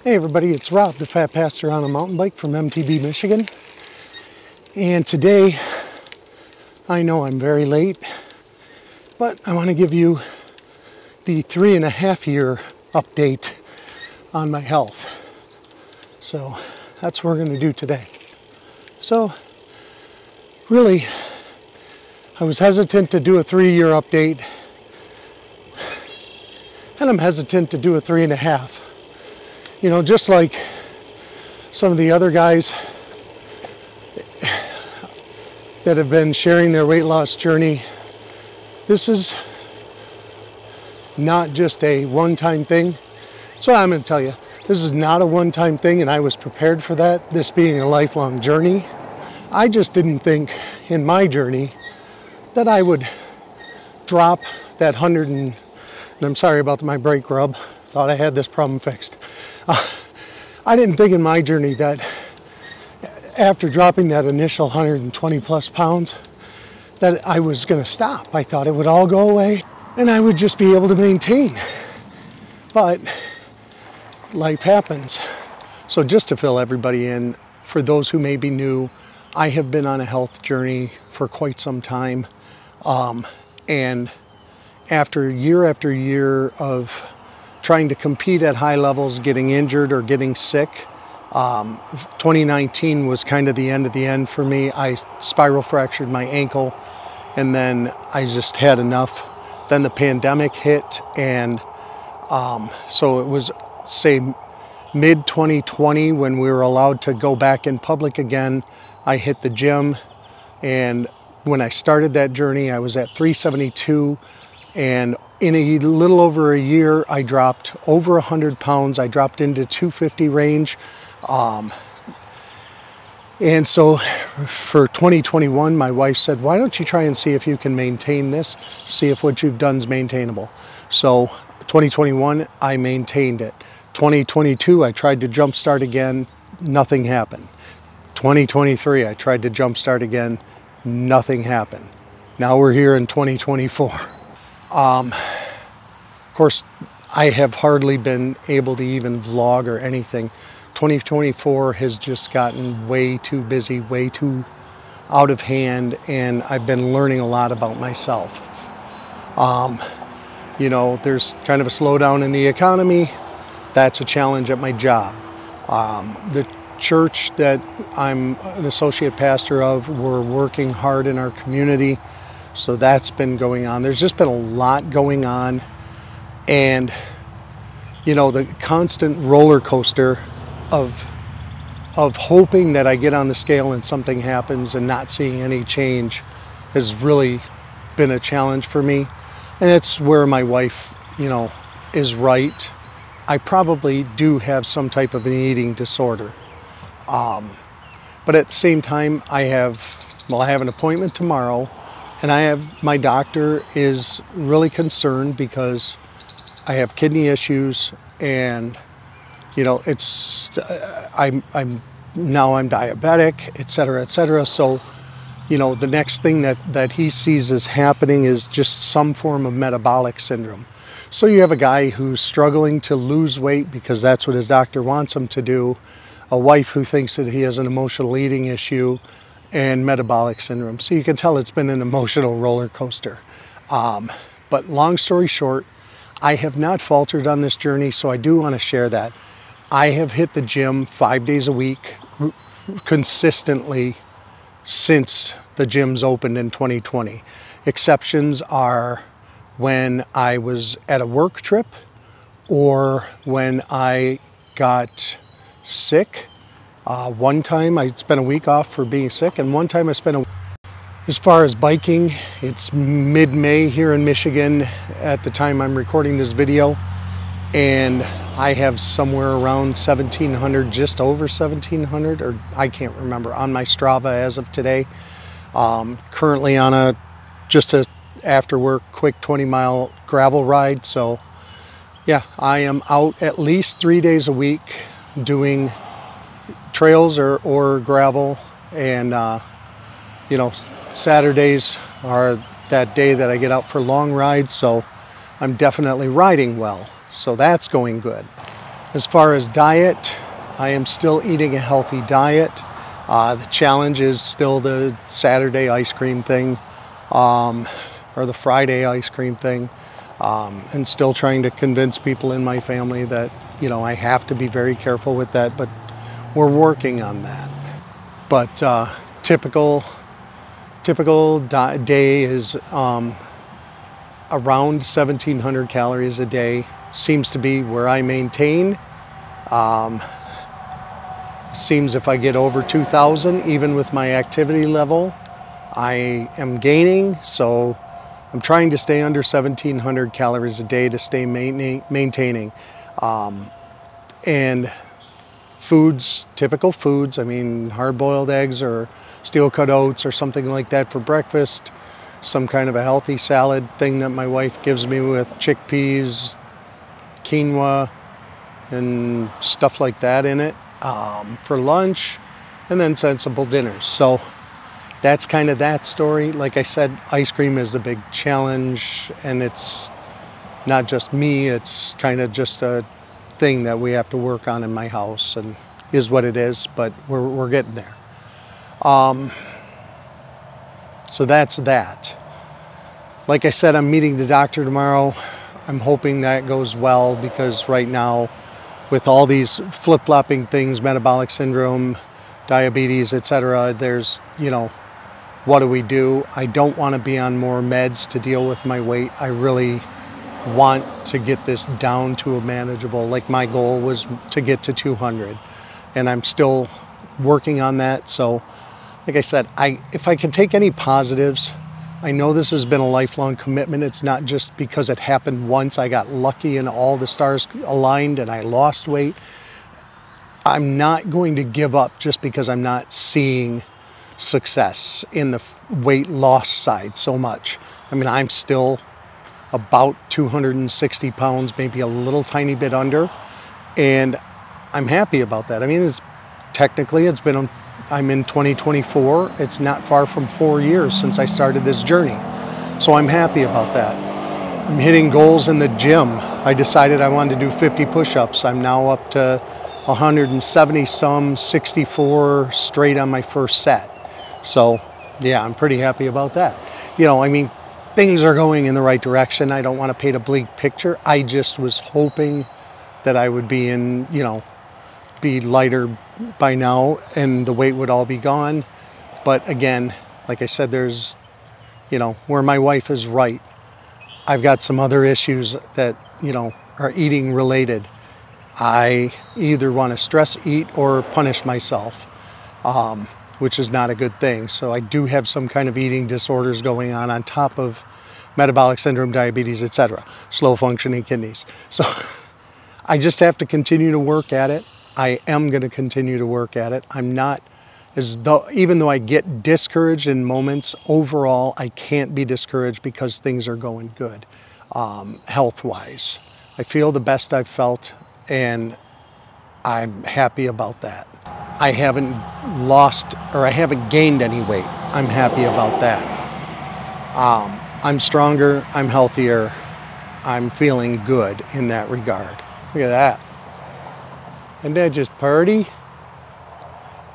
Hey everybody, it's Rob, the Fat Pastor on a Mountain Bike from MTB, Michigan. And today, I know I'm very late, but I want to give you the 3.5-year update on my health. So that's what we're going to do today. So really, I was hesitant to do a 3-year update, and I'm hesitant to do a 3.5. You know, just like some of the other guys that have been sharing their weight loss journey, this is not just a one-time thing. That's what I'm going to tell you. This is not a one-time thing, and I was prepared for that, this being a lifelong journey. I just didn't think in my journey that I would drop that 100 and I'm sorry about my brake rub. Thought I had this problem fixed. I didn't think in my journey that after dropping that initial 120 plus pounds that I was going to stop. I thought it would all go away and I would just be able to maintain. But life happens. So just to fill everybody in, for those who may be new, I have been on a health journey for quite some time. And after year of trying to compete at high levels, getting injured or getting sick, 2019 was kind of the end for me. I spiral fractured my ankle, and then I just had enough. Then the pandemic hit, and so it was, say, mid-2020 when we were allowed to go back in public again. I hit the gym, and when I started that journey, I was at 372, and in a little over a year, I dropped over 100 pounds. I dropped into 250 range. And so for 2021, my wife said, why don't you try and see if you can maintain this, see if what you've done is maintainable. So 2021, I maintained it. 2022, I tried to jumpstart again, nothing happened. 2023, I tried to jumpstart again, nothing happened. Now we're here in 2024. Of course, I have hardly been able to even vlog or anything. 2024 has just gotten way too busy, way too out of hand, and I've been learning a lot about myself. You know, there's kind of a slowdown in the economy. That's a challenge at my job. The church that I'm an associate pastor of, we're working hard in our community. So that's been going on. There's just been a lot going on. And, you know, the constant roller coaster of hoping that I get on the scale and something happens and not seeing any change has really been a challenge for me. And that's where my wife, you know, is right. I probably do have some type of an eating disorder. But at the same time, I have an appointment tomorrow. And my doctor is really concerned because I have kidney issues, and you know, I'm diabetic, etc., etc. So, you know, the next thing that he sees is happening is just some form of metabolic syndrome. So you have a guy who's struggling to lose weight because that's what his doctor wants him to do, a wife who thinks that he has an emotional eating issue, and metabolic syndrome. So you can tell it's been an emotional roller coaster. But long story short, I have not faltered on this journey, so I do want to share that. I have hit the gym 5 days a week consistently since the gyms opened in 2020. Exceptions are when I was at a work trip or when I got sick. One time I spent a week off for being sick, and one time I spent as far as biking, it's mid-May here in Michigan at the time I'm recording this video, and I have somewhere around 1,700, just over 1,700, or I can't remember, on my Strava as of today. Currently on just a after work quick 20-mile gravel ride. So yeah, I am out at least 3 days a week doing trails or gravel, and you know, Saturdays are that day that I get out for long rides, so I'm definitely riding well, so that's going good. As far as diet, I am still eating a healthy diet. The challenge is still the Saturday ice cream thing, or the Friday ice cream thing, and still trying to convince people in my family that, you know, I have to be very careful with that, but we're working on that. But typical day is around 1,700 calories a day. Seems to be where I maintain. Seems if I get over 2,000, even with my activity level, I am gaining. So I'm trying to stay under 1,700 calories a day to stay maintaining. And foods, typical foods, I mean, hard-boiled eggs or steel-cut oats or something like that for breakfast. Some kind of a healthy salad thing that my wife gives me with chickpeas, quinoa, and stuff like that in it for lunch, and then sensible dinners. So that's kind of that story. Like I said, ice cream is the big challenge, and it's not just me, it's kind of just a thing that we have to work on in my house, and is what it is, but we're getting there. So that's that. Like I said, I'm meeting the doctor tomorrow. I'm hoping that goes well, because right now, with all these flip-flopping things, metabolic syndrome, diabetes, etc., there's, you know, what do? I don't want to be on more meds to deal with my weight. I really want to get this down to a manageable, like my goal was to get to 200, and I'm still working on that. So like I said, if I can take any positives, I know this has been a lifelong commitment. It's not just because it happened once, I got lucky and all the stars aligned and I lost weight. I'm not going to give up just because I'm not seeing success in the weight loss side so much. I mean, I'm still about 260 pounds, maybe a little tiny bit under, and I'm happy about that. I mean, I'm in 2024. It's not far from 4 years since I started this journey. So I'm happy about that. I'm hitting goals in the gym. I decided I wanted to do 50 push-ups. I'm now up to 170 some, 64 straight on my first set. So yeah, I'm pretty happy about that. You know, I mean, things are going in the right direction. I don't want to paint a bleak picture. I just was hoping that I would be in, you know, be lighter by now and the weight would all be gone. But again, like I said, there's, you know, where my wife is right. I've got some other issues that, you know, are eating related. I either want to stress eat or punish myself, which is not a good thing. So I do have some kind of eating disorders going on top of metabolic syndrome, diabetes, etc., slow functioning kidneys. So I just have to continue to work at it. I am going to continue to work at it. I'm not, even though I get discouraged in moments, overall I can't be discouraged because things are going good, health-wise. I feel the best I've felt, and I'm happy about that. I haven't lost, or I haven't gained any weight. I'm happy about that. I'm stronger, I'm healthier, I'm feeling good in that regard. Look at that. And then just party.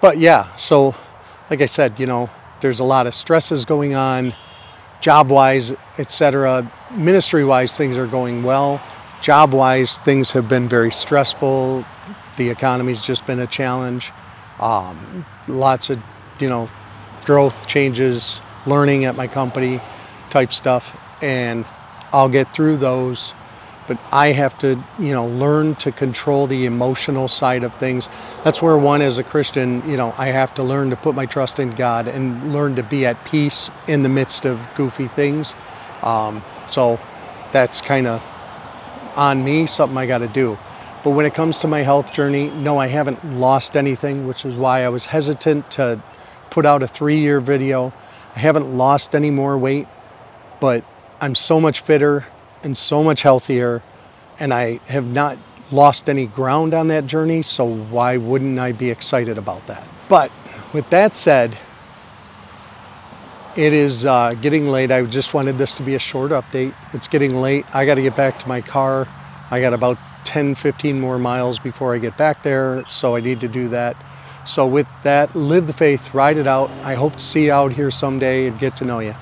But yeah, so like I said, you know, there's a lot of stresses going on, job-wise, etc. Ministry-wise, things are going well. Job-wise, things have been very stressful. The economy's just been a challenge. Lots of, you know, growth changes, learning at my company type stuff, and I'll get through those. But I have to, you know, learn to control the emotional side of things. That's where one, as a Christian, you know, I have to learn to put my trust in God and learn to be at peace in the midst of goofy things. So that's kind of on me, something I got to do. But when it comes to my health journey, no, I haven't lost anything, which is why I was hesitant to put out a 3-year video. I haven't lost any more weight, but I'm so much fitter and so much healthier, and I have not lost any ground on that journey, so why wouldn't I be excited about that? But with that said, it is getting late. I just wanted this to be a short update. It's getting late. I got to get back to my car. I got about 10, 15 more miles before I get back there, so I need to do that. So with that, live the faith, ride it out. I hope to see you out here someday and get to know you.